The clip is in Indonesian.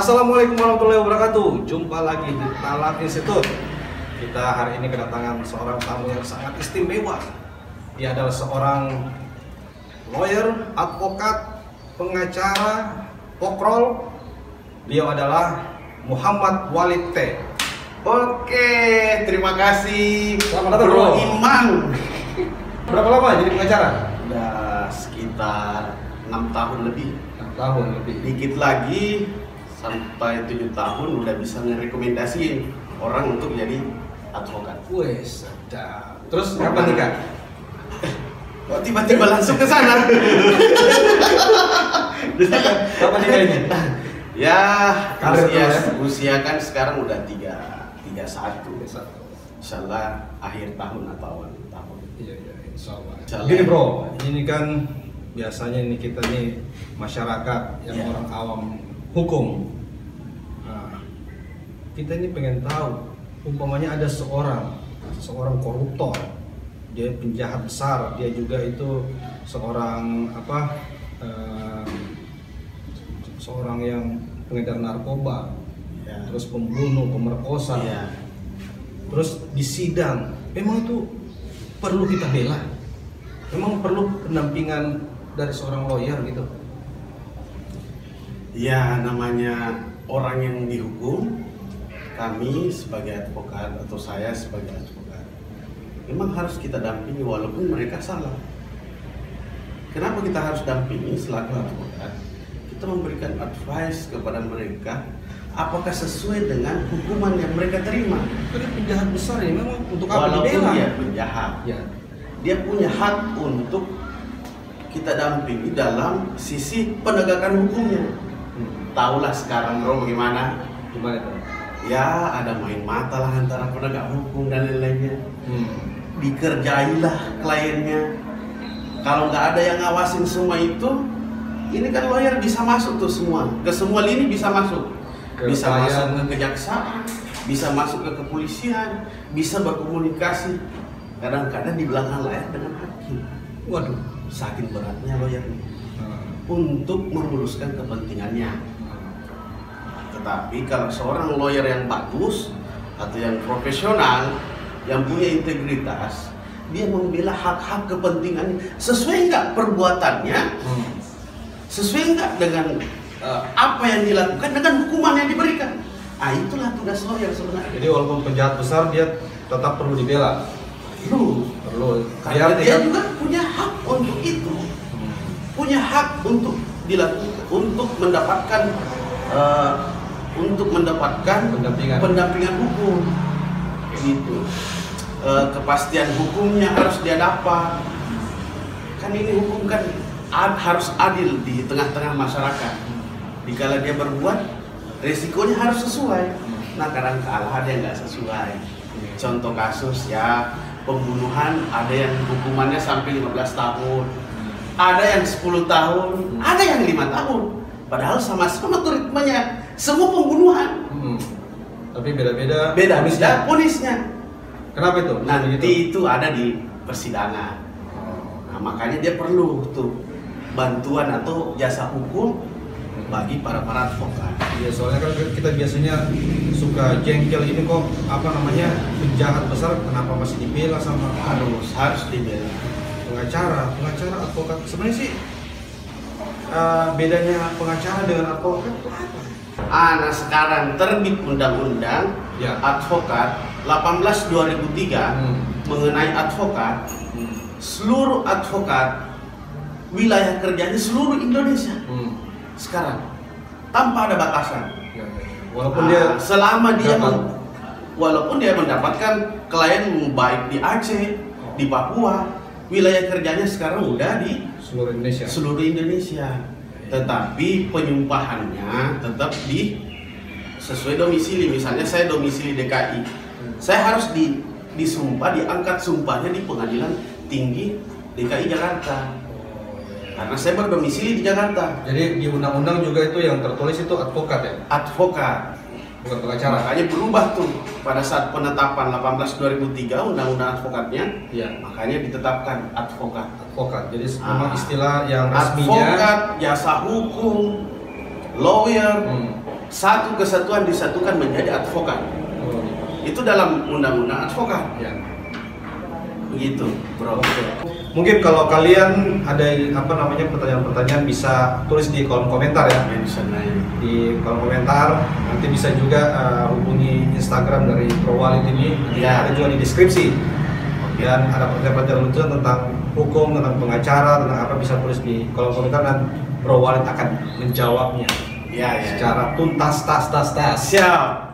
Assalamualaikum warahmatullahi wabarakatuh. Jumpa lagi di Talak Institute. Kita hari ini kedatangan seorang tamu yang sangat istimewa. Dia adalah seorang lawyer, advokat, pengacara, pokrol. Beliau adalah Muhammad Walid T. Oke, terima kasih Selamat datang, Bro Bro. Iman. Berapa lama jadi pengacara? Udah sekitar 6 tahun lebih. 6 tahun lebih. Dikit lagi sampai 7 tahun udah bisa ngerekomendasiin orang untuk jadi advokat. Wih, sedap. Terus kapan nikah? Kok tiba-tiba langsung ke sana? Kapan nikahnya? Ya, Karir dulu ya. usia kan sekarang udah 31. Satu. Insyaallah akhir tahun atau awal tahun. Iya, insya Allah. Jalan. Gini bro, ini kan biasanya ini kita nih masyarakat yang Iya. orang awam hukum. Nah, kita ini pengen tahu, umpamanya ada seorang koruptor, dia penjahat besar, dia juga itu seorang seorang yang pengedar narkoba, Ya. terus pembunuh, pemerkosa. Iya. Terus di sidang, memang itu perlu kita bela? Memang perlu pendampingan dari seorang lawyer gitu? Ya, namanya orang yang dihukum, kami sebagai advokat atau saya sebagai advokat, memang harus kita dampingi walaupun mereka salah. Kenapa kita harus dampingi selaku advokat? Kita memberikan advice kepada mereka apakah sesuai dengan hukuman yang mereka terima. Karena penjahat besar ini memang untuk apa Walaupun dibela? dia penjahat, Ya. dia punya hak untuk kita dampingi dalam sisi penegakan hukumnya. Tahulah sekarang bro bagaimana? Gimana itu? Ya ada main mata lah antara penegak hukum dan lain-lainnya. Dikerjailah kliennya. Kalau nggak ada yang ngawasin semua itu, ini kan lawyer bisa masuk tuh semua, ke semua lini bisa masuk. Ke Bisa klien. masuk ke kejaksaan, bisa masuk ke kepolisian, bisa berkomunikasi. Kadang-kadang di belakang layar dengan hakim. Waduh. Saking beratnya lawyer ini untuk memuluskan kepentingannya. Tetapi kalau seorang lawyer yang bagus atau yang profesional, yang punya integritas, dia membela hak-hak kepentingannya. Sesuai nggak perbuatannya? Sesuai nggak dengan apa yang dilakukan, dengan hukuman yang diberikan? Ah, itulah tugas lawyer sebenarnya. Jadi walaupun penjahat besar dia tetap perlu dibela. Perlu. Karena Biar dia tidak- juga punya hak untuk itu, punya hak untuk dilakukan, untuk mendapatkan pendampingan hukum, gitu. Kepastian hukumnya harus dia dapat. Kan ini hukum kan harus adil di tengah-tengah masyarakat. Dikala dia berbuat, resikonya harus sesuai. Nah kadang kala ada yang nggak sesuai. Contoh kasus ya pembunuhan, ada yang hukumannya sampai 15 tahun, ada yang 10 tahun, ada yang 5 tahun. Padahal sama-sama tuh ritmenya semua pembunuhan. Tapi beda-beda. Beda ponisnya. ponisnya. Kenapa itu? Nanti Begitu? itu ada di persidangan. Nah, makanya dia perlu tuh bantuan atau jasa hukum bagi para advokat. Ya soalnya kan kita biasanya suka jengkel ini kok penjahat besar kenapa masih dibela sama Harus dibela. pengacara advokat. Sebenarnya sih bedanya pengacara dengan advokat itu apa? Nah sekarang terbit undang-undang Ya. advokat 18/2003 mengenai advokat. Seluruh advokat wilayah kerjanya seluruh Indonesia sekarang tanpa ada batasan. Walaupun dia selama dia dapat. walaupun dia mendapatkan klien baik di Aceh, di Papua, wilayah kerjanya sekarang udah di seluruh Indonesia. seluruh Indonesia. Tetapi penyumpahannya tetap sesuai domisili. Misalnya saya domisili DKI, saya harus disumpah, diangkat sumpahnya di Pengadilan Tinggi DKI Jakarta. Karena saya berdomisili di Jakarta. Jadi di undang-undang juga itu yang tertulis itu advokat ya, Advokat. bukan pengacara. Makanya berubah tuh pada saat penetapan 18/2003 undang-undang advokatnya. Iya. Makanya ditetapkan advokat. Advokat. Jadi memang istilah yang resminya. Advokat, jasa hukum, lawyer, satu kesatuan disatukan menjadi advokat. Itu dalam undang-undang advokat. Ya. Begitu, bro. Mungkin kalau kalian ada pertanyaan-pertanyaan bisa tulis di kolom komentar ya. Di kolom komentar, nanti bisa juga hubungi Instagram dari Bro Walid ini. Ya. Ada juga di deskripsi. Dan ada pertanyaan-pertanyaan lucu tentang hukum, tentang pengacara, tentang apa bisa tulis di kolom komentar dan Bro Walid akan menjawabnya. Ya. Secara tuntas, tas. Siap.